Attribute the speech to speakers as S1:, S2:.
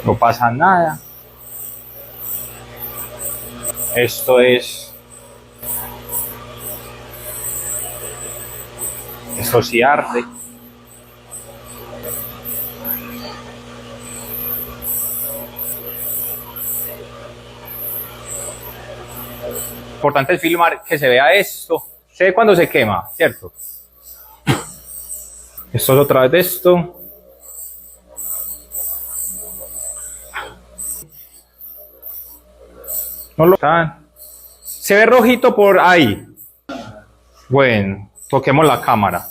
S1: No pasa nada. Esto sí arde. Importante es filmar que se vea esto. Se ve cuando se quema, ¿cierto? Esto es otra vez de esto. No lo saben. Se ve rojito por ahí. Bueno, toquemos la cámara.